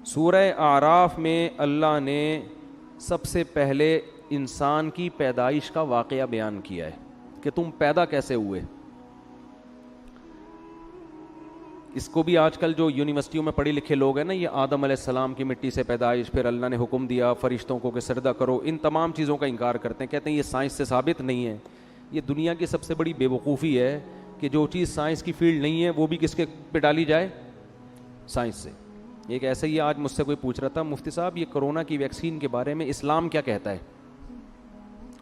سورہ اعراف میں اللہ نے سب سے پہلے انسان کی پیدائش کا واقعہ بیان کیا ہے کہ تم پیدا کیسے ہوئے. اس کو بھی آج کل جو یونیورسٹیوں میں پڑھے لکھے لوگ ہیں نا, یہ آدم علیہ السلام کی مٹی سے پیدائش, پھر اللہ نے حکم دیا فرشتوں کو کہ سجدہ کرو, ان تمام چیزوں کا انکار کرتے ہیں, کہتے ہیں یہ سائنس سے ثابت نہیں ہے. یہ دنیا کی سب سے بڑی بے وقوفی ہے کہ جو چیز سائنس کی فیلڈ نہیں ہے وہ بھی کس کے پہ ڈالی جائے, سائنس سے. ایک ایسا ہی آج مجھ سے کوئی پوچھ رہا تھا, مفتی صاحب یہ کرونا کی ویکسین کے بارے میں اسلام کیا کہتا ہے.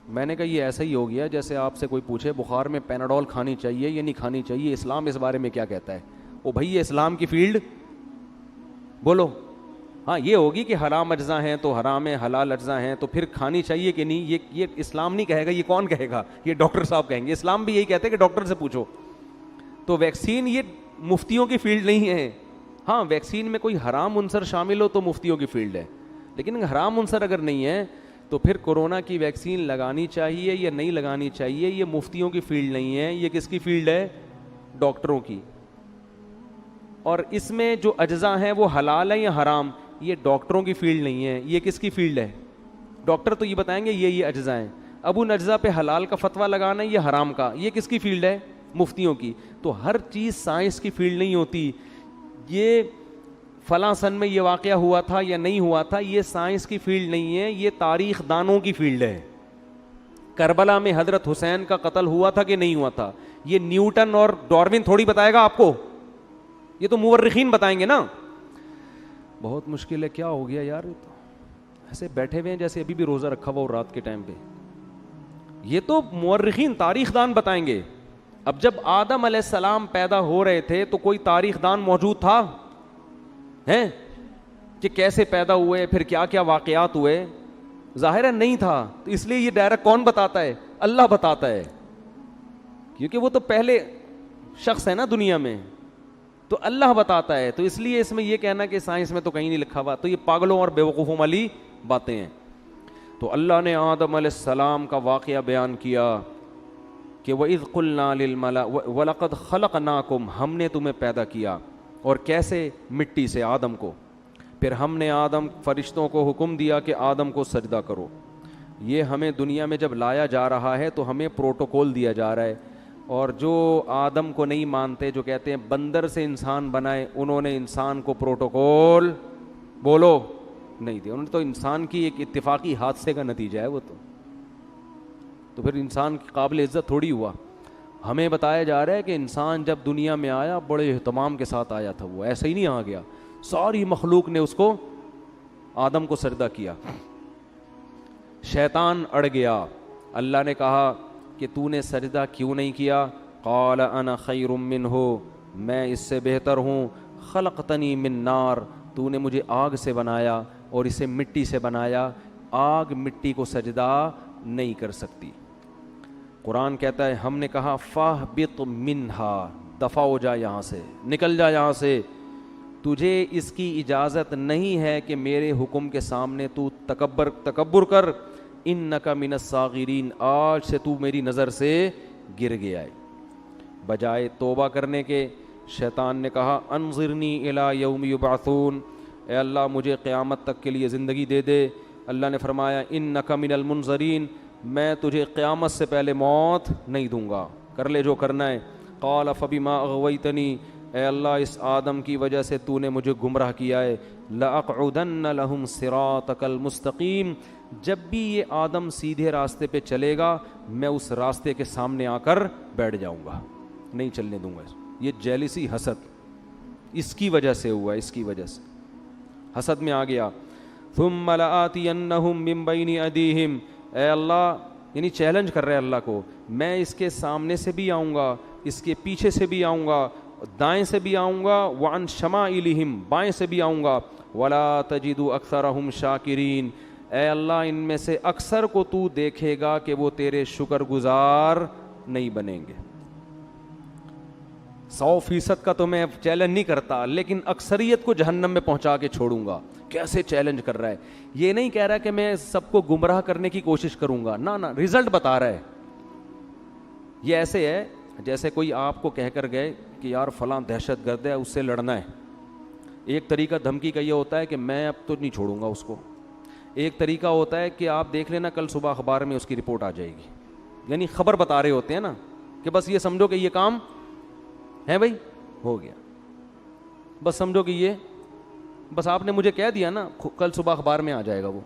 میں نے کہا یہ ایسا ہی ہو گیا جیسے آپ سے کوئی پوچھے بخار میں پیناڈول کھانی چاہیے یا نہیں کھانی چاہیے, اسلام اس بارے میں کیا کہتا ہے. او بھائی یہ اسلام کی فیلڈ بولو. ہاں یہ ہوگی کہ حرام اجزاء ہیں تو حرام ہے, حلال اجزاء ہیں تو پھر کھانی چاہیے کہ نہیں, یہ اسلام نہیں کہے گا. یہ کون کہے گا, یہ ڈاکٹر صاحب کہیں گے. اسلام بھی یہی کہتے ہیں کہ ڈاکٹر سے پوچھو. تو ویکسین یہ مفتیوں کی فیلڈ نہیں ہے. ہاں ویکسین میں کوئی حرام عنصر شامل ہو تو مفتیوں کی فیلڈ ہے, لیکن حرام عنصر اگر نہیں ہے تو پھر کورونا کی ویکسین لگانی چاہیے یا نہیں لگانی چاہیے, یہ مفتیوں کی فیلڈ نہیں ہے, یہ کس کی فیلڈ ہے, ڈاکٹروں کی. اور اس میں جو اجزاء ہیں وہ حلال ہیں یا حرام, یہ ڈاکٹروں کی فیلڈ نہیں ہے, یہ کس کی فیلڈ ہے. ڈاکٹر تو یہ بتائیں گے یہ اجزاء ہیں, اب ان اجزاء پہ حلال کا فتویٰ لگانا ہے یا حرام کا, یہ کس کی فیلڈ ہے, مفتیوں کی. تو ہر چیز سائنس کی فیلڈ نہیں ہوتی. یہ فلاں سن میں یہ واقعہ ہوا تھا یا نہیں ہوا تھا, یہ سائنس کی فیلڈ نہیں ہے, یہ تاریخ دانوں کی فیلڈ ہے. کربلا میں حضرت حسین کا قتل ہوا تھا کہ نہیں ہوا تھا, یہ نیوٹن اور ڈاروین تھوڑی بتائے گا آپ کو, یہ تو مورخین بتائیں گے نا. بہت مشکل ہے. کیا ہو گیا یار, تو ایسے بیٹھے ہوئے ہیں جیسے ابھی بھی روزہ رکھا ہوا ہو رات کے ٹائم پہ. یہ تو مورخین تاریخ دان بتائیں گے. اب جب آدم علیہ السلام پیدا ہو رہے تھے تو کوئی تاریخ دان موجود تھا ہیں کہ کیسے پیدا ہوئے, پھر کیا کیا واقعات ہوئے, ظاہر ہے نہیں تھا. تو اس لیے یہ ڈائریکٹ کون بتاتا ہے, اللہ بتاتا ہے, کیونکہ وہ تو پہلے شخص ہے نا دنیا میں, تو اللہ بتاتا ہے. تو اس لیے اس میں یہ کہنا کہ سائنس میں تو کہیں نہیں لکھا ہوا, تو یہ پاگلوں اور بیوقوفوں والی باتیں ہیں. تو اللہ نے آدم علیہ السلام کا واقعہ بیان کیا کہ وَإِذْ قُلْنَا لِلْمَلَائِكَةِ وَلَقَدْ خَلَقْنَاكُمْ, ہم نے تمہیں پیدا کیا, اور کیسے, مٹی سے, آدم کو. پھر ہم نے فرشتوں کو حکم دیا کہ آدم کو سجدہ کرو. یہ ہمیں دنیا میں جب لایا جا رہا ہے تو ہمیں پروٹوکول دیا جا رہا ہے. اور جو آدم کو نہیں مانتے, جو کہتے ہیں بندر سے انسان بنائے, انہوں نے انسان کو پروٹوکول بولو نہیں دیا. انہوں نے تو انسان کی ایک اتفاقی حادثے کا نتیجہ ہے وہ, تو پھر انسان کی قابل عزت تھوڑی ہوا. ہمیں بتایا جا رہا ہے کہ انسان جب دنیا میں آیا بڑے اہتمام کے ساتھ آیا تھا, وہ ایسے ہی نہیں آ گیا. ساری مخلوق نے اس کو, آدم کو سجدہ کیا. شیطان اڑ گیا. اللہ نے کہا کہ تو نے سجدہ کیوں نہیں کیا. قال انا خیر منہ, میں اس سے بہتر ہوں. خلقتنی من نار, تو نے مجھے آگ سے بنایا اور اسے مٹی سے بنایا. آگ مٹی کو سجدہ نہیں کر سکتی. قرآن کہتا ہے, ہم نے کہا فاہبط منہا, دفع ہو جا یہاں سے, نکل جا یہاں سے, تجھے اس کی اجازت نہیں ہے کہ میرے حکم کے سامنے تو تکبر کر. انک من الصاغرین, آج سے تو میری نظر سے گر گیا ہے. بجائے توبہ کرنے کے شیطان نے کہا انظرنی الی یوم یبعثون, اے اللہ مجھے قیامت تک کے لیے زندگی دے دے. اللہ نے فرمایا انک من المنظرین, میں تجھے قیامت سے پہلے موت نہیں دوں گا, کر لے جو کرنا ہے. قال فبما اغویتنی, اے اللہ اس آدم کی وجہ سے تو نے مجھے گمراہ کیا ہے. لأقعدن لهم صراطک المستقیم, جب بھی یہ آدم سیدھے راستے پہ چلے گا میں اس راستے کے سامنے آ کر بیٹھ جاؤں گا, نہیں چلنے دوں گا. یہ جیلسی, حسد, اس کی وجہ سے ہوا, اس کی وجہ سے حسد میں آ گیا. ثم لآتینہم من بین ایدیہم, اے اللہ, یعنی چیلنج کر رہے اللہ کو, میں اس کے سامنے سے بھی آؤں گا, اس کے پیچھے سے بھی آؤں گا, دائیں سے بھی آؤں گا, وعن شمائلہم, بائیں سے بھی آؤں گا. ولا تجد اکثرہم شاکرین, اے اللہ ان میں سے اکثر کو تو دیکھے گا کہ وہ تیرے شکر گزار نہیں بنیں گے. 100% کا تو میں چیلنج نہیں کرتا, لیکن اکثریت کو جہنم میں پہنچا کے چھوڑوں گا. کیسے چیلنج کر رہا ہے, یہ نہیں کہہ رہا کہ میں سب کو گمراہ کرنے کی کوشش کروں گا, نہ, رزلٹ بتا رہا ہے. یہ ایسے ہے جیسے کوئی آپ کو کہہ کر گئے کہ یار فلاں دہشت گرد ہے, اس سے لڑنا ہے, ایک طریقہ دھمکی کا یہ ہوتا ہے کہ میں اب تو نہیں چھوڑوں گا اس کو. ایک طریقہ ہوتا ہے کہ آپ دیکھ لینا کل صبح اخبار میں اس کی رپورٹ آ جائے گی, یعنی خبر بتا رہے ہوتے ہیں نا کہ بس یہ سمجھو کہ یہ کام ہے بھائی, ہو گیا, بس سمجھو کہ یہ بس آپ نے مجھے کہہ دیا نا, کل صبح اخبار میں آ جائے گا وہ.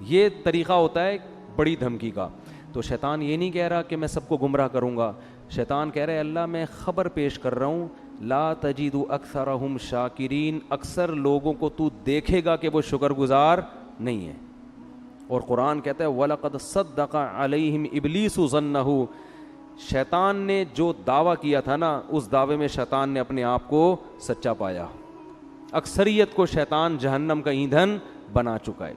یہ طریقہ ہوتا ہے بڑی دھمکی کا. تو شیطان یہ نہیں کہہ رہا کہ میں سب کو گمراہ کروں گا, شیطان کہہ رہے اللہ میں خبر پیش کر رہا ہوں, لا تجد اکثرہم شاکرین, اکثر لوگوں کو تو دیکھے گا کہ وہ شکر گزار نہیں ہے. اور قرآن کہتا ہے وَلَقَدْ صَدَّقَ عَلَيْهِمْ إِبْلِيسُ ظَنَّهُ, شیطان نے جو دعویٰ کیا تھا نا اس دعوے میں شیطان نے اپنے آپ کو سچا پایا. اکثریت کو شیطان جہنم کا ایندھن بنا چکا ہے.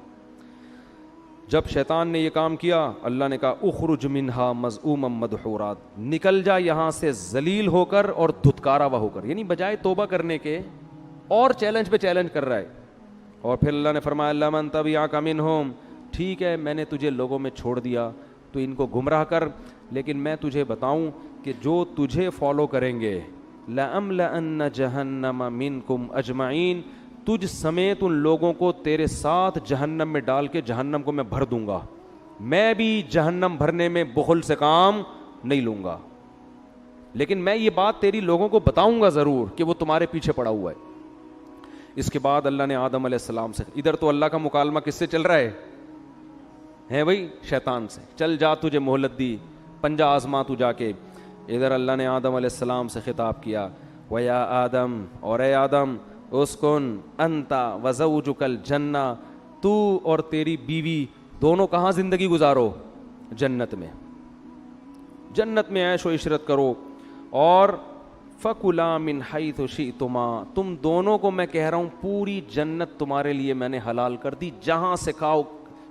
جب شیطان نے یہ کام کیا اللہ نے کہا اخرج منہا مذءوما مدحورا, نکل جا یہاں سے ذلیل ہو کر اور دھتکارا ہوا ہو کر, یعنی بجائے توبہ کرنے کے اور چیلنج پہ چیلنج کر رہا ہے. اور پھر اللہ نے فرمایا لمن تبعک منہم, ٹھیک ہے میں نے تجھے لوگوں میں چھوڑ دیا تو ان کو گمراہ کر, لیکن میں تجھے بتاؤں کہ جو تجھے فالو کریں گے لَأَمْلَأَنَّ جَهَنَّمَ مِنْكُمْ أَجْمَعِينَ, تجھ سمیت ان لوگوں کو تیرے ساتھ جہنم میں ڈال کے جہنم کو میں بھر دوں گا. میں بھی جہنم بھرنے میں بخل سے کام نہیں لوں گا, لیکن میں یہ بات تیری لوگوں کو بتاؤں گا ضرور کہ وہ تمہارے پیچھے پڑا ہوا ہے. اس کے بعد اللہ نے آدم علیہ السلام سے, ادھر تو اللہ کا مکالمہ کس سے چل رہا ہے بھائی, شیطان سے, چل جا تجھے مہلت دی, پنجہ آزما تو جا کے. ادھر اللہ نے آدم علیہ السلام سے خطاب کیا وَيَا آدم, اور اے آدم اسکن انتا وزوجک الجنہ, تو اور تیری بیوی دونوں کہاں زندگی گزارو, جنت میں, جنت میں عیش و عشرت کرو. اور فَكُلَا مِنْ حَيْثُ شِئْتُمَا, تم دونوں کو میں کہہ رہا ہوں پوری جنت تمہارے لیے میں نے حلال کر دی, جہاں سے کھاؤ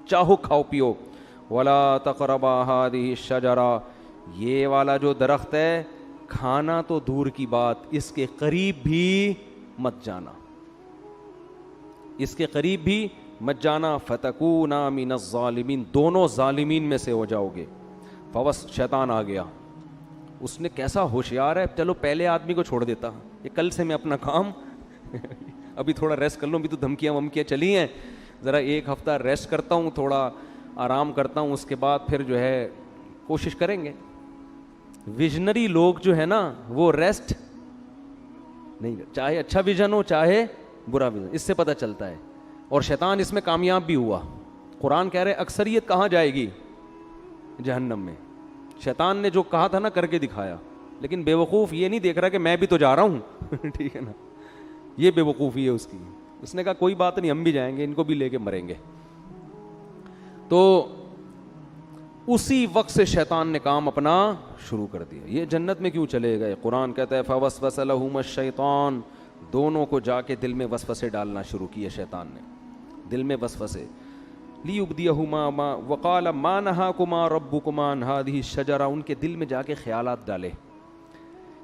چاہو کھاؤ پیو. وَلَا تَقْرَبَا هَٰذِهِ الشَّجَرَةَ, یہ والا جو درخت ہے کھانا تو دور کی بات, اس کے قریب بھی مت جانا, اس کے قریب بھی مت جانا. فَتَكُونَا مِنَ الظَّالِمِينَ, دونوں ظالمین میں سے ہو جاؤ گے. فوس شیطان آ گیا, اس نے کیسا ہوشیار ہے, چلو پہلے آدمی کو چھوڑ دیتا, یہ کل سے میں اپنا کام ابھی تھوڑا ریسٹ کر لوں, ابھی تو دھمکیاں ومکیاں چلی ہیں, ذرا ایک ہفتہ ریسٹ کرتا ہوں, تھوڑا آرام کرتا ہوں, اس کے بعد پھر جو ہے کوشش کریں گے. ویژنری لوگ جو ہے نا وہ ریسٹ نہیں, چاہے اچھا ویژن ہو چاہے برا ویژن, اس سے پتہ چلتا ہے. اور شیطان اس میں کامیاب بھی ہوا. قرآن کہہ رہے اکثریت کہاں جائے گی, جہنم میں. شیطان نے جو کہا تھا نا کر کے دکھایا, لیکن بے وقوف یہ نہیں دیکھ رہا کہ میں بھی تو جا رہا ہوں ٹھیک ہے نا, یہ بے وقوفی ہے اس کی. اس نے کہا کوئی بات نہیں, ہم بھی جائیں گے, ان کو بھی لے کے مریں گے. تو اسی وقت سے شیطان نے کام اپنا شروع کر دیا. یہ جنت میں کیوں چلے گئے, قرآن کہتا ہے فوسوس لہما الشیطان, دونوں کو جا کے دل میں وسوسے ڈالنا شروع کیے شیطان نے, دل میں وسوسے. لیبدیہما وقال ما نہاکما ربکما عن ہذہ الشجرہ, ان کے دل میں جا کے خیالات ڈالے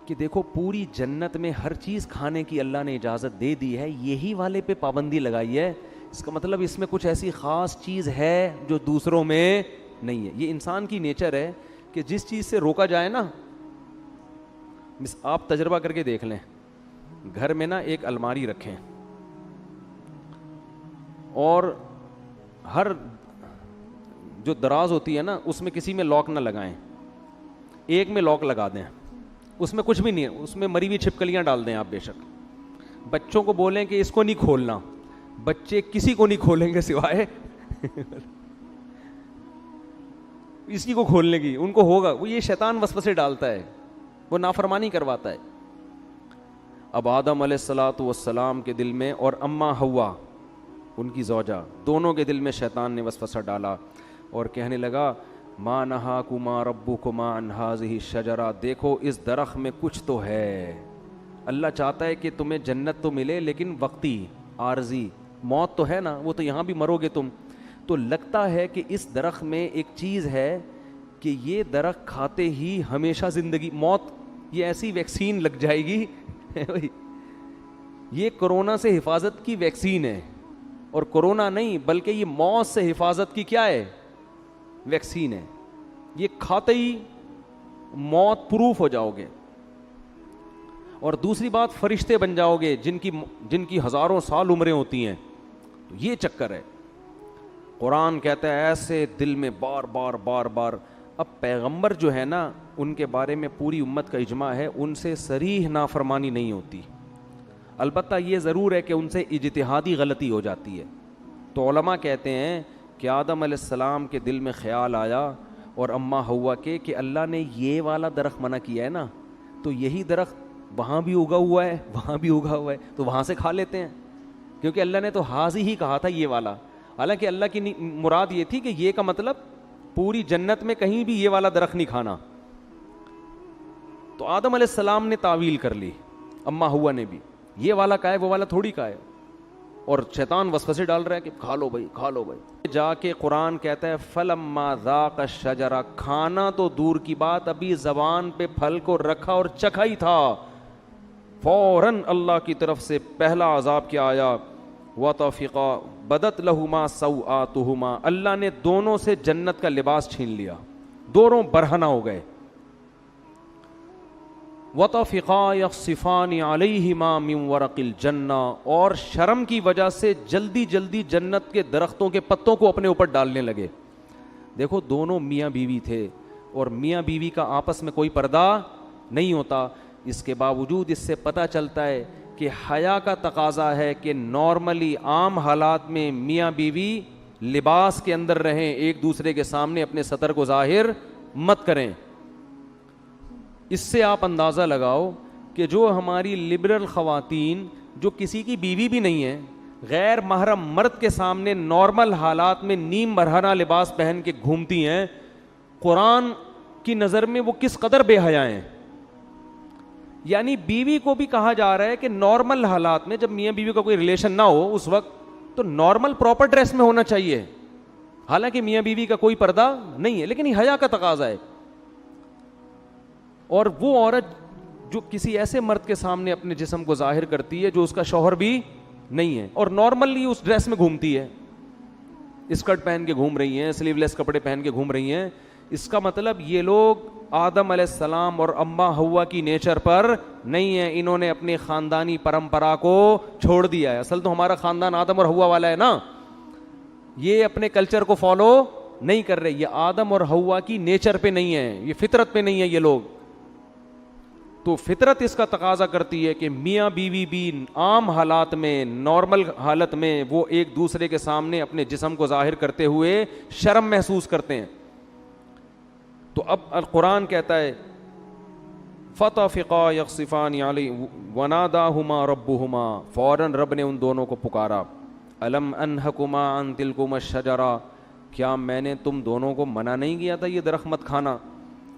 کہ دیکھو پوری جنت میں ہر چیز کھانے کی اللہ نے اجازت دے دی ہے, یہی والے پہ پابندی لگائی ہے, اس کا مطلب اس میں کچھ ایسی خاص چیز ہے جو دوسروں میں نہیں ہے. یہ انسان کی نیچر ہے کہ جس چیز سے روکا جائے نا, آپ تجربہ کر کے دیکھ لیں, گھر میں نا ایک الماری رکھیں اور ہر جو دراز ہوتی ہے نا اس میں کسی میں لاک نہ لگائیں, ایک میں لاک لگا دیں, اس میں کچھ بھی نہیں ہے, اس میں مری ہوئی چھپکلیاں ڈال دیں آپ. بے شک بچوں کو بولیں کہ اس کو نہیں کھولنا, بچے کسی کو نہیں کھولیں گے سوائے اسی کو کھولنے کی, ان کو ہوگا. وہ یہ شیطان وسوسے ڈالتا ہے, وہ نافرمانی کرواتا ہے. اب آدم علیہ الصلاۃ والسلام کے دل میں اور اماں حوا ان کی زوجہ, دونوں کے دل میں شیطان نے وسوسہ ڈالا اور کہنے لگا ما نہاکما ربکما عن ہذہ الشجرہ, دیکھو اس درخت میں کچھ تو ہے, اللہ چاہتا ہے کہ تمہیں جنت تو ملے لیکن وقتی عارضی, موت تو ہے نا, وہ تو یہاں بھی مرو گے تم. تو لگتا ہے کہ اس درخت میں ایک چیز ہے کہ یہ درخت کھاتے ہی ہمیشہ زندگی, موت, یہ ایسی ویکسین لگ جائے گی یہ کرونا سے حفاظت کی ویکسین ہے, اور کرونا نہیں بلکہ یہ موت سے حفاظت کی کیا ہے, ویکسین ہے. یہ کھاتے ہی موت پروف ہو جاؤ گے. اور دوسری بات فرشتے بن جاؤ گے جن کی ہزاروں سال عمریں ہوتی ہیں. تو یہ چکر ہے. قرآن کہتا ہے ایسے دل میں بار بار بار بار. اب پیغمبر جو ہے نا ان کے بارے میں پوری امت کا اجماع ہے ان سے صریح نافرمانی نہیں ہوتی. البتہ یہ ضرور ہے کہ ان سے اجتہادی غلطی ہو جاتی ہے. تو علماء کہتے ہیں کہ آدم علیہ السلام کے دل میں خیال آیا اور اماں ہوا کہ اللہ نے یہ والا درخت منع کیا ہے نا, تو یہی درخت وہاں بھی اگا ہوا ہے وہاں بھی اگا ہوا ہے, تو وہاں سے کھا لیتے ہیں, کیونکہ اللہ نے تو حاضی ہی کہا تھا یہ والا. حالانکہ اللہ کی مراد یہ تھی کہ یہ کا مطلب پوری جنت میں کہیں بھی یہ والا درخت نہیں کھانا. تو آدم علیہ السلام نے تعویل کر لی, اماں ہوا نے بھی, یہ والا کا ہے وہ والا تھوڑی کا ہے. اور شیطان وسوسے ڈال رہا ہے کہ کھا لو بھائی کھا لو بھائی. جا کے قرآن کہتا ہے فلما ذاق الشجرہ, کھانا تو دور کی بات, ابھی زبان پہ پھل کو رکھا اور چکھا ہی تھا, فوراً اللہ کی طرف سے پہلا عذاب کیا آیا, وطفقا بدت لہما سوآتہما, اللہ نے دونوں سے جنت کا لباس چھین لیا, دونوں برہنہ ہو گئے. وطفقا یخصفان علیہما من ورق الجنہ, اور شرم کی وجہ سے جلدی جلدی جنت کے درختوں کے پتوں کو اپنے اوپر ڈالنے لگے. دیکھو دونوں میاں بیوی تھے اور میاں بیوی کا آپس میں کوئی پردہ نہیں ہوتا. اس کے باوجود اس سے پتہ چلتا ہے کہ حیا کا تقاضا ہے کہ نارملی عام حالات میں میاں بیوی لباس کے اندر رہیں, ایک دوسرے کے سامنے اپنے سطر کو ظاہر مت کریں. اس سے آپ اندازہ لگاؤ کہ جو ہماری لبرل خواتین جو کسی کی بیوی بھی نہیں ہیں, غیر محرم مرد کے سامنے نارمل حالات میں نیم برہنہ لباس پہن کے گھومتی ہیں, قرآن کی نظر میں وہ کس قدر بے حیا ہیں. یعنی بیوی کو بھی کہا جا رہا ہے کہ نارمل حالات میں جب میاں بیوی کا کوئی ریلیشن نہ ہو اس وقت تو نارمل پراپر ڈریس میں ہونا چاہیے. حالانکہ میاں بیوی کا کوئی پردہ نہیں ہے, لیکن یہ حیا کا تقاضا ہے. اور وہ عورت جو کسی ایسے مرد کے سامنے اپنے جسم کو ظاہر کرتی ہے جو اس کا شوہر بھی نہیں ہے اور نارملی اس ڈریس میں گھومتی ہے, اسکرٹ پہن کے گھوم رہی ہیں, سلیو لیس کپڑے پہن کے گھوم رہی ہیں, اس کا مطلب یہ لوگ آدم علیہ السلام اور اماں ہوا کی نیچر پر نہیں ہے, انہوں نے اپنی خاندانی پرمپرا کو چھوڑ دیا ہے. اصل تو ہمارا خاندان آدم اور ہوا والا ہے نا, یہ اپنے کلچر کو فالو نہیں کر رہے, یہ آدم اور ہوا کی نیچر پہ نہیں ہے, یہ فطرت پہ نہیں ہے یہ لوگ. تو فطرت اس کا تقاضا کرتی ہے کہ میاں بیوی بھی عام حالات میں نارمل حالت میں وہ ایک دوسرے کے سامنے اپنے جسم کو ظاہر کرتے ہوئے شرم محسوس کرتے ہیں. تو اب القرآن کہتا ہے فطفقا یخصفان علی وناداہما ربہما, فوراً رب نے ان دونوں کو پکارا, الم انہکما عن تلکما الشجرہ, کیا میں نے تم دونوں کو منع نہیں کیا تھا یہ درخت مت کھانا,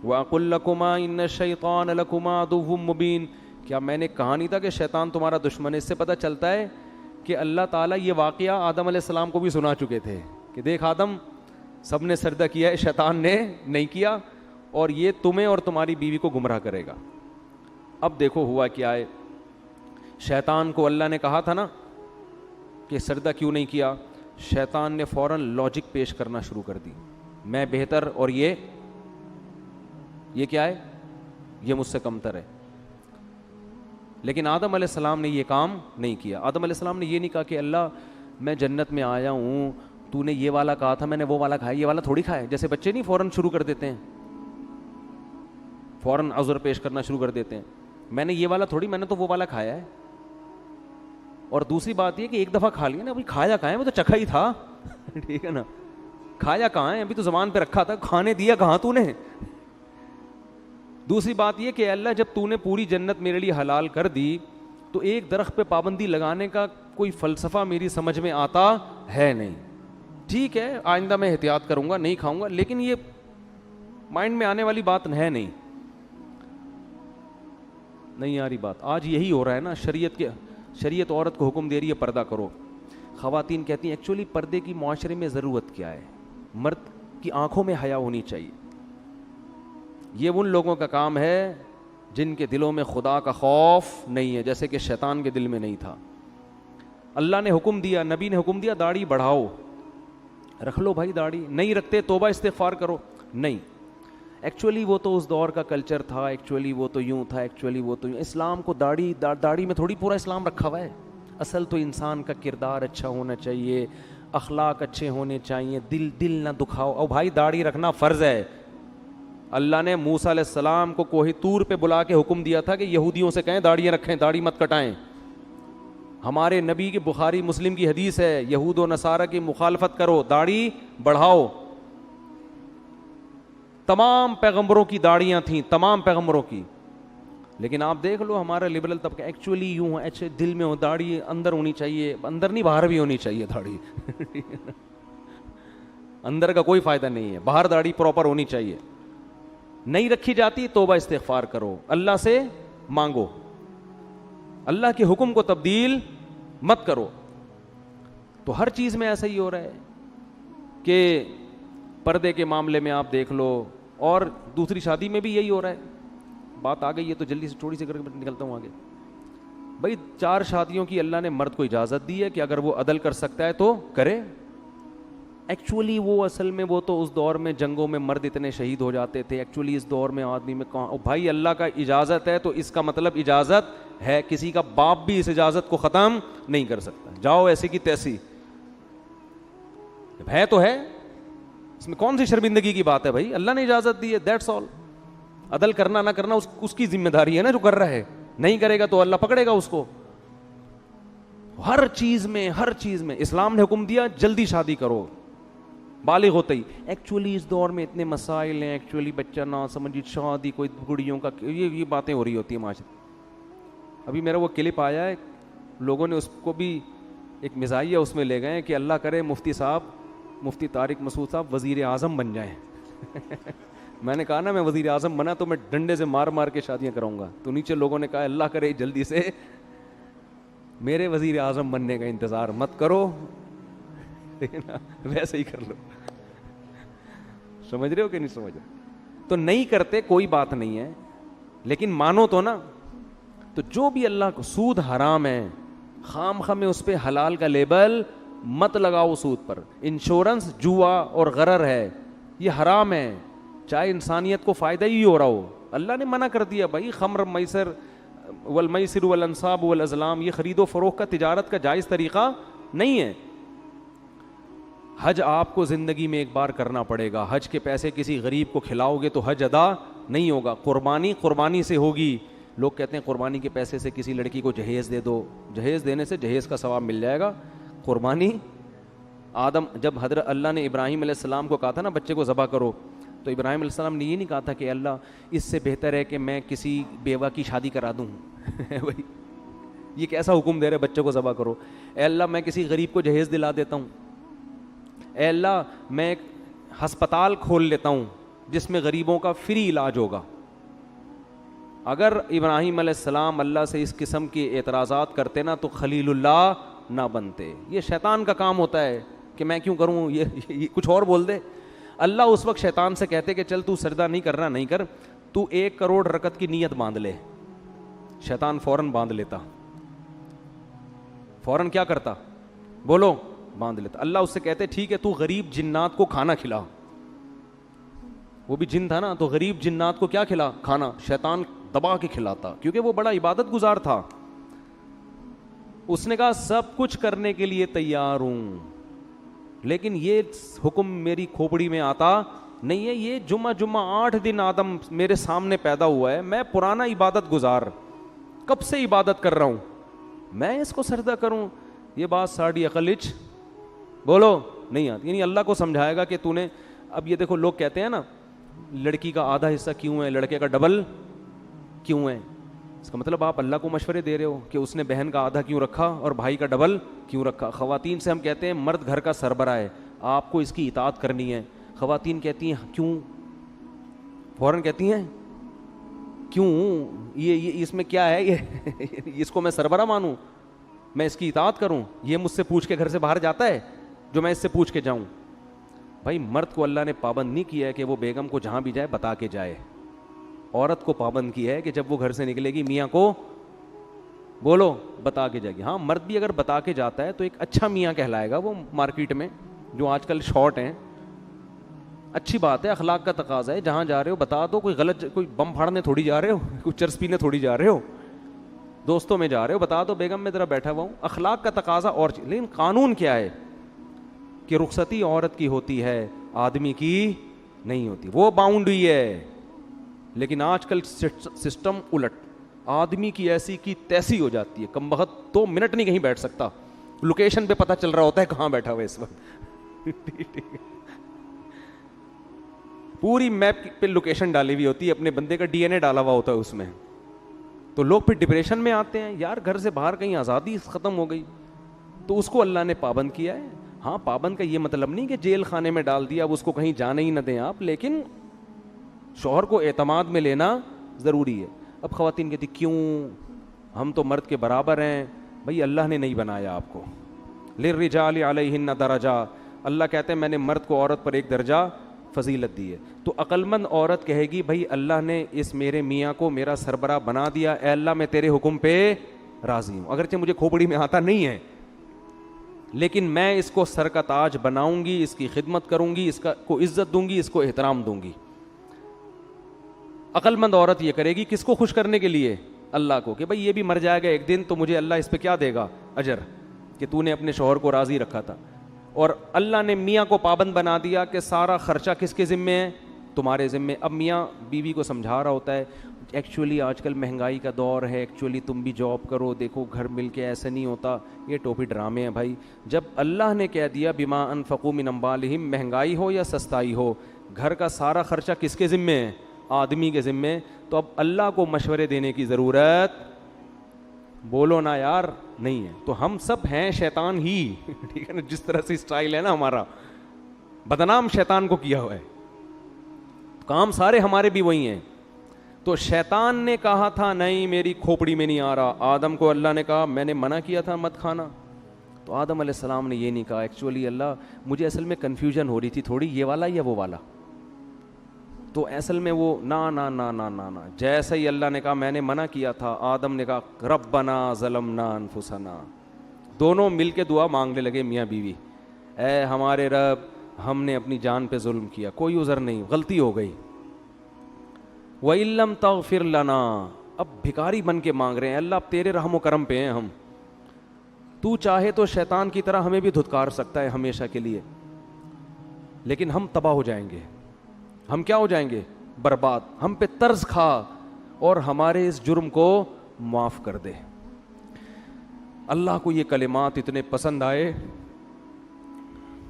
وَأَقُلْ لَكُمَا إِنَّ الشَّيْطَانَ لَكُمَا عَدُوٌّ مُبِينٌ, کیا میں نے کہا نہیں تھا کہ شیطان تمہارا دشمن ہے. اس سے پتہ چلتا ہے کہ اللہ تعالیٰ یہ واقعہ آدم علیہ السلام کو بھی سنا چکے تھے کہ دیکھ آدم سب نے سجدہ کیا ہے, شیطان نے نہیں کیا, اور یہ تمہیں اور تمہاری بیوی کو گمراہ کرے گا. اب دیکھو ہوا کیا ہے, شیطان کو اللہ نے کہا تھا نا کہ سجدہ کیوں نہیں کیا, شیطان نے فوراً لاجک پیش کرنا شروع کر دی, میں بہتر اور یہ کیا ہے, یہ مجھ سے کمتر ہے. لیکن آدم علیہ السلام نے یہ کام نہیں کیا. آدم علیہ السلام نے یہ نہیں کہا کہ اللہ میں جنت میں آیا ہوں, تو نے یہ والا کہا تھا, میں نے وہ والا کھایا, یہ والا تھوڑی کھایا. جیسے بچے نہیں فوراً شروع کر دیتے ہیں, فوراً عذر پیش کرنا شروع کر دیتے ہیں, میں نے یہ والا تھوڑی, میں نے تو وہ والا کھایا ہے. اور دوسری بات یہ کہ ایک دفعہ کھا لیا نا, ابھی کھایا کہاں ہے, وہ تو چکھا ہی تھا ٹھیک ہے نا, کھایا کہاں ہے, ابھی تو زبان پہ رکھا تھا, کھانے دیا کہاں تو نے. دوسری بات یہ کہ اللہ جب تو نے پوری جنت میرے لیے حلال کر دی تو ایک درخت پہ پابندی لگانے کا کوئی فلسفہ میری سمجھ میں آتا ہے نہیں. ٹھیک ہے آئندہ میں احتیاط کروں گا, نہیں کھاؤں گا, لیکن یہ مائنڈ میں آنے والی بات ہے نہیں آ رہی بات. آج یہی ہو رہا ہے نا, شریعت عورت کو حکم دے رہی ہے پردہ کرو. خواتین کہتی ہیں ایکچولی پردے کی معاشرے میں ضرورت کیا ہے, مرد کی آنکھوں میں حیا ہونی چاہیے. یہ ان لوگوں کا کام ہے جن کے دلوں میں خدا کا خوف نہیں ہے, جیسے کہ شیطان کے دل میں نہیں تھا. اللہ نے حکم دیا, نبی نے حکم دیا داڑھی بڑھاؤ, رکھ لو بھائی داڑھی, نہیں رکھتے توبہ استغفار کرو, نہیں. ایکچولی وہ تو اس دور کا کلچر تھا, ایکچولی وہ تو یوں تھا, ایکچولی وہ تو یوں. اسلام کو داڑھی میں تھوڑی پورا اسلام رکھا ہوا ہے. اصل تو انسان کا کردار اچھا ہونا چاہیے, اخلاق اچھے ہونے چاہیے, دل نہ دکھاؤ. اور بھائی داڑھی رکھنا فرض ہے. اللہ نے موسیٰ علیہ السلام کو کوہ طور پہ بلا کے حکم دیا تھا کہ یہودیوں سے کہیں داڑیاں رکھیں, داڑھی مت کٹائیں. ہمارے نبی کی بخاری مسلم کی حدیث ہے, یہود و نصارہ کی مخالفت کرو, داڑھی بڑھاؤ. تمام پیغمبروں کی داڑیاں تھیں, تمام پیغمبروں کی. لیکن آپ دیکھ لو ہمارا لبرل طبقہ ایکچولی یوں ہے, اچھے دل میں ہو, داڑھی اندر ہونی چاہیے, اندر نہیں باہر بھی ہونی چاہیے داڑھی. اندر کا کوئی فائدہ نہیں ہے, باہر داڑھی پراپر ہونی چاہیے. نہیں رکھی جاتی توبہ استغفار کرو, اللہ سے مانگو, اللہ کے حکم کو تبدیل مت کرو. تو ہر چیز میں ایسا ہی ہو رہا ہے کہ پردے کے معاملے میں آپ دیکھ لو, اور دوسری شادی میں بھی یہی ہو رہا ہے. بات آ گئی ہے تو جلدی سے تھوڑی سی کر کے نکلتا ہوں آگے. بھائی 4 شادیوں کی اللہ نے مرد کو اجازت دی ہے کہ اگر وہ عدل کر سکتا ہے تو کرے. ایکچولی وہ اصل میں وہ تو اس دور میں جنگوں میں مرد اتنے شہید ہو جاتے تھے, ایکچولی اس دور میں آدمی میں کہاں. بھائی اللہ کا اجازت ہے تو اس کا مطلب اجازت ہے, کسی کا باپ بھی اس اجازت کو ختم نہیں کر سکتا. جاؤ ایسی کی تیسی, ہے تو ہے, اس میں کون سی شرمندگی کی بات ہے بھائی, اللہ نے اجازت دی ہے, دیٹس آل. عدل کرنا نہ کرنا اس کی ذمہ داری ہے نا جو کر رہا ہے, نہیں کرے گا تو اللہ پکڑے گا اس کو. ہر چیز میں اسلام نے حکم دیا جلدی شادی کرو بالغ ہوتے ہی. ایکچولی اس دور میں اتنے مسائل ہیں, ایکچولی بچہ نہ سمجھی, شادی کوئی گڑیوں کا, یہ باتیں ہو رہی ہوتی ہیں معاشرے. ابھی میرا وہ کلپ آیا ہے, لوگوں نے اس کو بھی ایک مزاحیہ اس میں لے گئے کہ اللہ کرے مفتی طارق مسعود صاحب وزیر اعظم بن جائیں. میں نے کہا نا میں وزیر اعظم بنا تو میں ڈنڈے سے مار کے شادیاں کراؤں گا. تو نیچے لوگوں نے کہا اللہ کرے جلدی سے میرے وزیر اعظم بننے کا انتظار مت کرو, ویسے ہی کر لو. سمجھ رہے ہو کہ نہیں سمجھ رہے؟ تو نہیں کرتے کوئی بات نہیں ہے, لیکن مانو تو نا. تو جو بھی اللہ کو, سود حرام ہے, خام میں اس پہ حلال کا لیبل مت لگاؤ سود پر. انشورنس جوا اور غرر ہے, یہ حرام ہے, چاہے انسانیت کو فائدہ ہی ہو رہا ہو. اللہ نے منع کر دیا بھائی, خمر میسر والمیسر والانصاب والازلام, یہ خرید و فروخت کا تجارت کا جائز طریقہ نہیں ہے. حج آپ کو زندگی میں ایک بار کرنا پڑے گا. حج کے پیسے کسی غریب کو کھلاؤ گے تو حج ادا نہیں ہوگا. قربانی سے ہوگی. لوگ کہتے ہیں قربانی کے پیسے سے کسی لڑکی کو جہیز دے دو, جہیز دینے سے جہیز کا ثواب مل جائے گا. قربانی جب حضرت اللہ نے ابراہیم علیہ السلام کو کہا تھا نا بچے کو ذبح کرو, تو ابراہیم علیہ السلام نے یہ نہیں کہا تھا کہ اللہ اس سے بہتر ہے کہ میں کسی بیوہ کی شادی کرا دوں. بھائی یہ کیسا حکم دے رہے بچے کو ذبح کرو. اے اللہ میں کسی غریب کو جہیز دلا دیتا ہوں, اے اللہ میں ایک ہسپتال کھول لیتا ہوں جس میں غریبوں کا فری علاج ہوگا. اگر ابراہیم علیہ السلام اللہ سے اس قسم کے اعتراضات کرتے نا تو خلیل اللہ نہ بنتے. یہ شیطان کا کام ہوتا ہے کہ میں کیوں کروں, یہ کچھ اور بول دے. اللہ اس وقت شیطان سے کہتے کہ چل تو سجدہ نہیں کرنا, نہیں کر, تو 1 کروڑ رکعت کی نیت باندھ لے. شیطان فوراً باندھ لیتا, فوراً کیا کرتا, بولو, باندھ لیتا. اللہ اس سے کہتے ٹھیک ہے تو غریب جنات کو کھانا کھلا. وہ بھی جن تھا نا, تو غریب جنات کو کیا کھلا, کھانا. شیطان دبا کے کھلاتا کیونکہ وہ بڑا عبادت گزار تھا. اس نے کہا سب کچھ کرنے کے لیے تیار ہوں, لیکن یہ حکم میری کھوپڑی میں آتا نہیں ہے. یہ جمعہ 8 دن آدم میرے سامنے پیدا ہوا ہے, میں پرانا عبادت گزار, کب سے عبادت کر رہا ہوں, میں اس کو سجدہ کروں. یہ بات ساڑی عقلچ بولو نہیں آتی. یعنی اللہ کو سمجھائے گا کہ تو نے, اب یہ دیکھو لوگ کہتے ہیں نا لڑکی کا آدھا حصہ کیوں ہے, لڑکے کا ڈبل کیوں ہے. اس کا مطلب آپ اللہ کو مشورے دے رہے ہو کہ اس نے بہن کا آدھا کیوں رکھا اور بھائی کا ڈبل کیوں رکھا. خواتین سے ہم کہتے ہیں مرد گھر کا سربراہ ہے, آپ کو اس کی اطاعت کرنی ہے. خواتین کہتی ہیں کیوں, فوراً کہتی ہیں کیوں, یہ اس میں کیا ہے, یہ اس کو میں سربراہ مانوں, میں اس کی اطاعت کروں, یہ مجھ سے پوچھ کے گھر سے باہر جاتا ہے جو میں اس سے پوچھ کے جاؤں. بھائی مرد کو اللہ نے پابند نہیں کیا ہے کہ وہ بیگم کو جہاں بھی جائے بتا کے جائے. عورت کو پابند کیا ہے کہ جب وہ گھر سے نکلے گی میاں کو بولو بتا کے جائے گی. ہاں مرد بھی اگر بتا کے جاتا ہے تو ایک اچھا میاں کہلائے گا وہ مارکیٹ میں, جو آج کل شارٹ ہیں. اچھی بات ہے, اخلاق کا تقاضا ہے, جہاں جا رہے ہو بتا دو, کوئی غلط, کوئی بم پھاڑنے تھوڑی جا رہے ہو, کوئی چرس پینے تھوڑی جا رہے ہو, دوستوں میں جا رہے ہو, بتا دو بیگم میں ذرا بیٹھا ہوا ہوں. اخلاق کا تقاضا اور چیز. لیکن قانون کیا ہے کہ رخصتی عورت کی ہوتی ہے, آدمی کی نہیں ہوتی, وہ باؤنڈری ہے. لیکن آج کل سسٹم الٹ, آدمی کی ایسی کی تیسی ہو جاتی ہے, کم بخت 2 منٹ نہیں کہیں بیٹھ سکتا, لوکیشن پہ پتہ چل رہا ہوتا ہے کہاں بیٹھا ہوا اس وقت. پوری میپ پہ لوکیشن ڈالی ہوئی ہوتی ہے, اپنے بندے کا DNA ڈالا ہوا ہوتا ہے اس میں. تو لوگ پھر ڈپریشن میں آتے ہیں, یار گھر سے باہر کہیں آزادی ختم ہو گئی. تو اس کو اللہ نے پابند کیا ہے. ہاں پابند کا یہ مطلب نہیں کہ جیل خانے میں ڈال دیا, اب اس کو کہیں جانے ہی نہ دیں آپ, لیکن شوہر کو اعتماد میں لینا ضروری ہے. اب خواتین کہتی کیوں, ہم تو مرد کے برابر ہیں. بھائی اللہ نے نہیں بنایا آپ کو, للرجال علیہن درجہ, اللہ کہتے ہیں میں نے مرد کو عورت پر ایک درجہ فضیلت دی ہے. تو عقل مند عورت کہے گی بھائی اللہ نے اس میرے میاں کو میرا سربراہ بنا دیا, اے اللہ میں تیرے حکم پہ راضی ہوں, اگرچہ مجھے کھوپڑی میں آتا نہیں ہے, لیکن میں اس کو سر کا تاج بناؤں گی, اس کی خدمت کروں گی, اس کو عزت دوں گی, اس کو احترام دوں گی. عقل مند عورت یہ کرے گی کس کو خوش کرنے کے لیے, اللہ کو, کہ بھائی یہ بھی مر جائے گا ایک دن تو مجھے اللہ اس پہ کیا دے گا, اجر, کہ تو نے اپنے شوہر کو راضی رکھا تھا. اور اللہ نے میاں کو پابند بنا دیا کہ سارا خرچہ کس کے ذمے ہے, تمہارے ذمے. اب میاں بیوی کو سمجھا رہا ہوتا ہے ایکچولی آج کل مہنگائی کا دور ہے, ایکچولی تم بھی جاب کرو, دیکھو گھر مل کے ایسے نہیں ہوتا, یہ ٹوپی ڈرامے ہیں بھائی. جب اللہ نے کہہ دیا بما انفقوا من اموالہم, مہنگائی ہو یا سستائی ہو, گھر کا سارا خرچہ کس کے ذمے ہے, آدمی کے ذمے. تو اب اللہ کو مشورے دینے کی ضرورت, بولو نا یار, نہیں ہے. تو ہم سب ہیں شیطان ہی, ٹھیک ہے نا, جس طرح سے اسٹائل ہے نا ہمارا, بدنام شیطان کو کیا ہوا ہے, کام سارے ہمارے بھی وہی ہیں. تو شیطان نے کہا تھا نہیں میری کھوپڑی میں نہیں آ رہا, آدم کو اللہ نے کہا میں نے منع کیا تھا مت کھانا, تو آدم علیہ السلام نے یہ نہیں کہا ایکچولی اللہ مجھے اصل میں کنفیوژن ہو رہی تھی تھوڑی, یہ والا یا وہ والا. تو اصل میں وہ نا نا نا نا نا نا, جیسے ہی اللہ نے کہا میں نے منع کیا تھا, آدم نے کہا ربنا ظلمنا انفسنا, دونوں مل کے دعا مانگنے لگے میاں بیوی, اے ہمارے رب ہم نے اپنی جان پہ ظلم کیا, کوئی عذر نہیں, غلطی ہو گئی. وَإِن لَّمْ تَغْفِرْ لَنَا, اب بھکاری بن کے مانگ رہے ہیں, اللہ اب تیرے رحم و کرم پہ ہیں ہم, تو چاہے تو شیطان کی طرح ہمیں بھی دھتکار سکتا ہے ہمیشہ کے لیے, لیکن ہم تباہ ہو جائیں گے, ہم کیا ہو جائیں گے, برباد, ہم پہ طرز کھا اور ہمارے اس جرم کو معاف کر دے. اللہ کو یہ کلمات اتنے پسند آئے,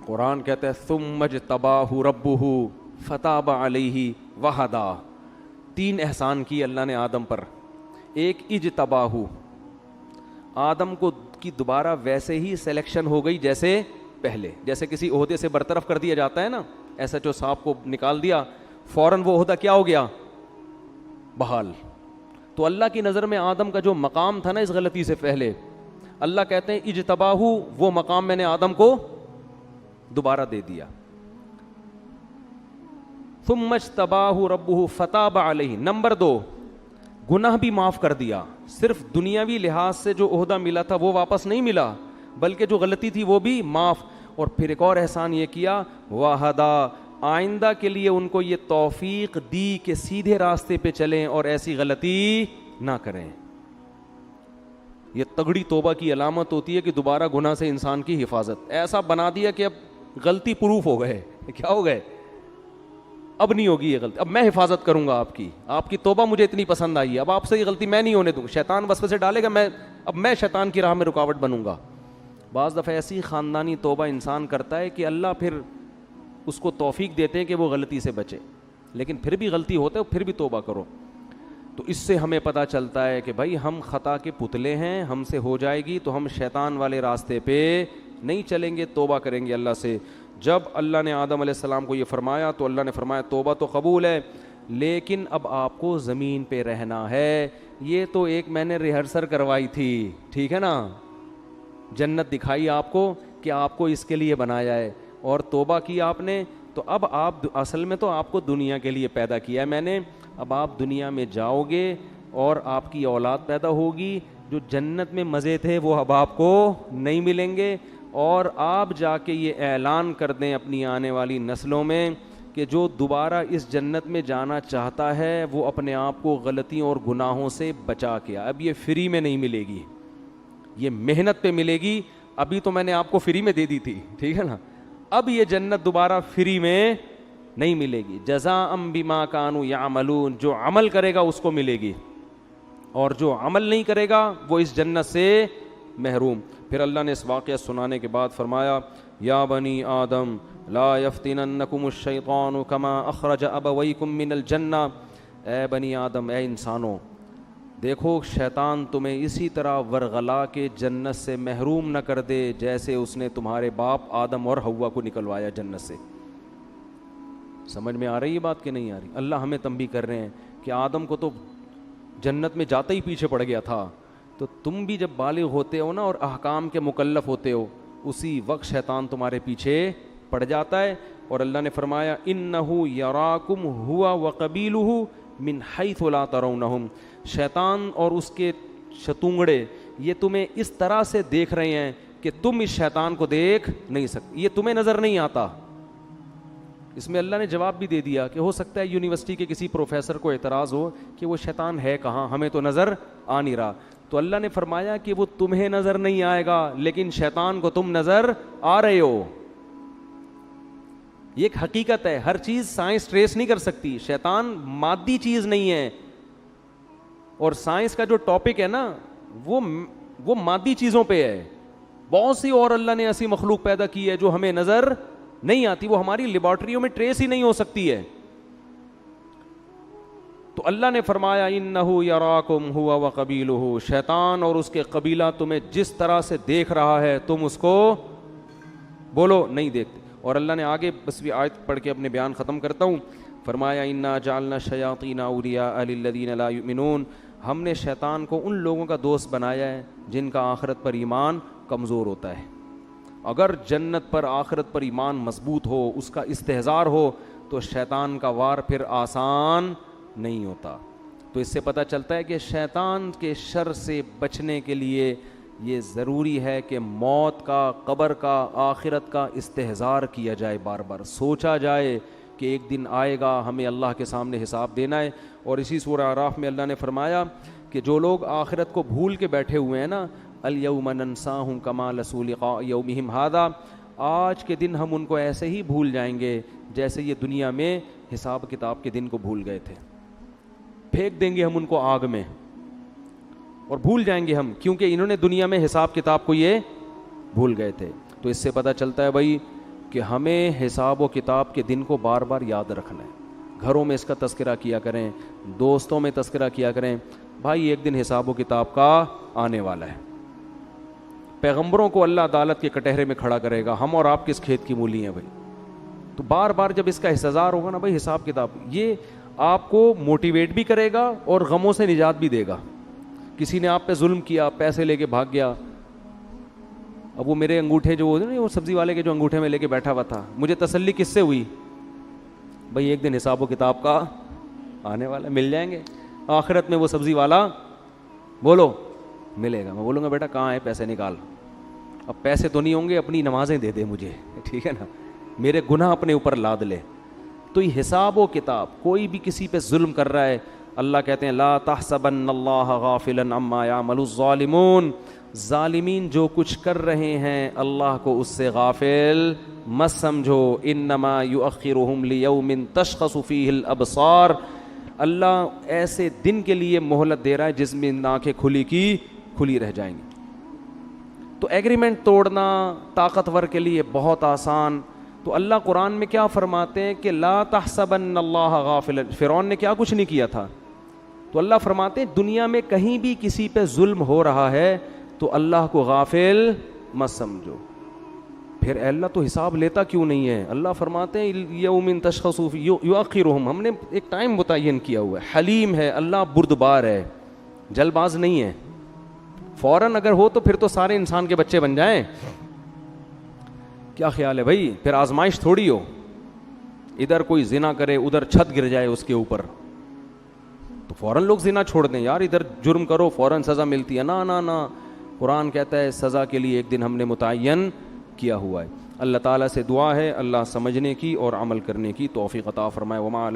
قرآن کہتا ہے ثم اجتباہ ربہ فتاب علیہ وہدا, 3 احسان کی اللہ نے آدم پر. ایک اجتباہ, آدم کو کی دوبارہ ویسے ہی سلیکشن ہو گئی جیسے پہلے, جیسے کسی عہدے سے برطرف کر دیا جاتا ہے نا, ایسا جو صاحب کو نکال دیا فوراً وہ عہدہ کیا ہو گیا, بحال. تو اللہ کی نظر میں آدم کا جو مقام تھا نا اس غلطی سے پہلے, اللہ کہتے ہیں اجتباہ, وہ مقام میں نے آدم کو دوبارہ دے دیا. ثم اجتباہ ربہ فتاب علیہ. نمبر 2, گناہ بھی معاف کر دیا, صرف دنیاوی لحاظ سے جو عہدہ ملا تھا وہ واپس نہیں ملا, بلکہ جو غلطی تھی وہ بھی معاف. اور پھر ایک اور احسان یہ کیا, وہدا, آئندہ کے لیے ان کو یہ توفیق دی کہ سیدھے راستے پہ چلیں اور ایسی غلطی نہ کریں. یہ تگڑی توبہ کی علامت ہوتی ہے کہ دوبارہ گناہ سے انسان کی حفاظت. ایسا بنا دیا کہ اب غلطی پروف ہو گئے, کیا ہو گئے, اب نہیں ہوگی یہ غلطی, اب میں حفاظت کروں گا آپ کی توبہ مجھے اتنی پسند آئی ہے, اب آپ سے یہ غلطی میں نہیں ہونے دوں. شیطان وسوسے ڈالے گا, اب میں شیطان کی راہ میں رکاوٹ بنوں گا. بعض دفعہ ایسی خاندانی توبہ انسان کرتا ہے کہ اللہ پھر اس کو توفیق دیتے ہیں کہ وہ غلطی سے بچے, لیکن پھر بھی غلطی ہوتا ہے پھر بھی توبہ کرو. تو اس سے ہمیں پتہ چلتا ہے کہ بھائی ہم خطا کے پتلے ہیں, ہم سے ہو جائے گی تو ہم شیطان والے راستے پہ نہیں چلیں گے, توبہ کریں گے اللہ سے. جب اللہ نے آدم علیہ السلام کو یہ فرمایا تو اللہ نے فرمایا توبہ تو قبول ہے, لیکن اب آپ کو زمین پہ رہنا ہے. یہ تو ایک میں نے ریہرسل کروائی تھی, ٹھیک ہے نا, جنت دکھائی آپ کو کہ آپ کو اس کے لیے بنایا ہے, اور توبہ کی آپ نے, تو اب آپ اصل میں تو آپ کو دنیا کے لیے پیدا کیا ہے میں نے. اب آپ دنیا میں جاؤ گے اور آپ کی اولاد پیدا ہوگی, جو جنت میں مزے تھے وہ اب آپ کو نہیں ملیں گے, اور آپ جا کے یہ اعلان کر دیں اپنی آنے والی نسلوں میں کہ جو دوبارہ اس جنت میں جانا چاہتا ہے وہ اپنے آپ کو غلطیوں اور گناہوں سے بچا کے. اب یہ فری میں نہیں ملے گی, یہ محنت پہ ملے گی. ابھی تو میں نے آپ کو فری میں دے دی تھی, ٹھیک ہے نا, اب یہ جنت دوبارہ فری میں نہیں ملے گی. جزاء بما کانوا یعملون, جو عمل کرے گا اس کو ملے گی, اور جو عمل نہیں کرے گا وہ اس جنت سے محروم. پھر اللہ نے اس واقعہ سنانے کے بعد فرمایا یا بنی آدم لا یفتننکم الشیطان کما اخرج ابویکم من الجنہ. اے بنی آدم, اے انسانوں, دیکھو شیطان تمہیں اسی طرح ورغلا کے جنت سے محروم نہ کر دے جیسے اس نے تمہارے باپ آدم اور حوا کو نکلوایا جنت سے. سمجھ میں آ رہی ہے بات کہ نہیں آ رہی؟ اللہ ہمیں تنبیہ کر رہے ہیں کہ آدم کو تو جنت میں جاتے ہی پیچھے پڑ گیا تھا, تو تم بھی جب بالغ ہوتے ہو نا اور احکام کے مکلف ہوتے ہو, اسی وقت شیطان تمہارے پیچھے پڑ جاتا ہے. اور اللہ نے فرمایا انہ یراکم ہوا وقبیلہ من حیث لا ترونہم. شیطان اور اس کے شتونگڑے یہ تمہیں اس طرح سے دیکھ رہے ہیں کہ تم اس شیطان کو دیکھ نہیں سکتے, یہ تمہیں نظر نہیں آتا. اس میں اللہ نے جواب بھی دے دیا کہ ہو سکتا ہے یونیورسٹی کے کسی پروفیسر کو اعتراض ہو کہ وہ شیطان ہے کہاں, ہمیں تو نظر آ نہیں رہا. تو اللہ نے فرمایا کہ وہ تمہیں نظر نہیں آئے گا لیکن شیطان کو تم نظر آ رہے ہو. یہ ایک حقیقت ہے, ہر چیز سائنس ٹریس نہیں کر سکتی. شیطان مادی چیز نہیں ہے, اور سائنس کا جو ٹاپک ہے نا وہ مادی چیزوں پہ ہے. بہت سی اور اللہ نے ایسی مخلوق پیدا کی ہے جو ہمیں نظر نہیں آتی, وہ ہماری لیبارٹریوں میں ٹریس ہی نہیں ہو سکتی ہے. تو اللہ نے فرمایا انہ یراکم ہوا وقبیلہ, شیطان اور اس کے قبیلہ تمہیں جس طرح سے دیکھ رہا ہے تم اس کو بولو نہیں دیکھتے. اور اللہ نے آگے بس بھی آیت پڑھ کے اپنے بیان ختم کرتا ہوں. فرمایا انا جعلنا الشیاطین اولیاء للذین لا یؤمنون, ہم نے شیطان کو ان لوگوں کا دوست بنایا ہے جن کا آخرت پر ایمان کمزور ہوتا ہے. اگر جنت پر آخرت پر ایمان مضبوط ہو, اس کا استحضار ہو, تو شیطان کا وار پھر آسان نہیں ہوتا. تو اس سے پتہ چلتا ہے کہ شیطان کے شر سے بچنے کے لیے یہ ضروری ہے کہ موت کا, قبر کا, آخرت کا استحضار کیا جائے, بار بار سوچا جائے کہ ایک دن آئے گا, ہمیں اللہ کے سامنے حساب دینا ہے. اور اسی سورہ اعراف میں اللہ نے فرمایا کہ جو لوگ آخرت کو بھول کے بیٹھے ہوئے ہیں نا, الیوم ننساہم کما نسوا لقاء یومہم ھذا, آج کے دن ہم ان کو ایسے ہی بھول جائیں گے جیسے یہ دنیا میں حساب کتاب کے دن کو بھول گئے تھے. پھینک دیں گے ہم ان کو آگ میں اور بھول جائیں گے ہم, کیونکہ انہوں نے دنیا میں حساب کتاب کو یہ بھول گئے تھے. تو اس سے پتہ چلتا ہے بھائی کہ ہمیں حساب و کتاب کے دن کو بار بار یاد رکھنا ہے. گھروں میں اس کا تذکرہ کیا کریں, دوستوں میں تذکرہ کیا کریں. بھائی ایک دن حساب و کتاب کا آنے والا ہے. پیغمبروں کو اللہ عدالت کے کٹہرے میں کھڑا کرے گا, ہم اور آپ کس کھیت کی مولی ہیں بھائی. تو بار بار جب اس کا استحضار ہوگا نا بھائی حساب کتاب, یہ آپ کو موٹیویٹ بھی کرے گا اور غموں سے نجات بھی دے گا. کسی نے آپ پہ ظلم کیا, پیسے لے کے بھاگ گیا, اب وہ میرے انگوٹھے جو وہ سبزی والے کے جو انگوٹھے میں لے کے بیٹھا ہوا تھا, مجھے تسلی کس سے ہوئی؟ بھائی ایک دن حساب و کتاب کا آنے والا, مل جائیں گے آخرت میں وہ سبزی والا, بولو ملے گا. میں بولوں گا بیٹا کہاں ہے, پیسے نکال. اب پیسے تو نہیں ہوں گے, اپنی نمازیں دے دے مجھے, ٹھیک ہے نا, میرے گناہ اپنے اوپر لاد لے. تو یہ حساب و کتاب, کوئی بھی کسی پہ ظلم کر رہا ہے, اللہ کہتے ہیں لا تحسبن اللہ غافلا عما یعمل الظالمون, ظالمین جو کچھ کر رہے ہیں اللہ کو اس سے غافل مت سمجھو. انما یؤخرہم لیوم تشخص فیہ الابصار, اللہ ایسے دن کے لیے مہلت دے رہا ہے جس میں آنکھیں کھلی کی کھلی رہ جائیں گی. تو ایگریمنٹ توڑنا طاقتور کے لیے بہت آسان. تو اللہ قرآن میں کیا فرماتے ہیں کہ لا تحسبن اللہ غافلا, فرعون نے کیا کچھ نہیں کیا تھا, تو اللہ فرماتے ہیں دنیا میں کہیں بھی کسی پہ ظلم ہو رہا ہے تو اللہ کو غافل مت سمجھو. پھر اے اللہ تو حساب لیتا کیوں نہیں ہے؟ اللہ فرماتے ہیں یوم تشخص یؤخرہم, ہم نے ایک ٹائم متعین کیا ہوا ہے. حلیم ہے اللہ, بردبار ہے, جلد باز نہیں ہے. فوراً اگر ہو تو پھر تو سارے انسان کے بچے بن جائیں. کیا خیال ہے بھائی؟ پھر آزمائش تھوڑی ہو, ادھر کوئی زنا کرے ادھر چھت گر جائے اس کے اوپر, تو فوراً لوگ زنا چھوڑ دیں. یار ادھر جرم کرو فوراً سزا ملتی ہے, نا نا نا. قرآن کہتا ہے سزا کے لیے ایک دن ہم نے متعین کیا ہوا ہے. اللہ تعالیٰ سے دعا ہے اللہ سمجھنے کی اور عمل کرنے کی توفیق عطا فرمائے. وما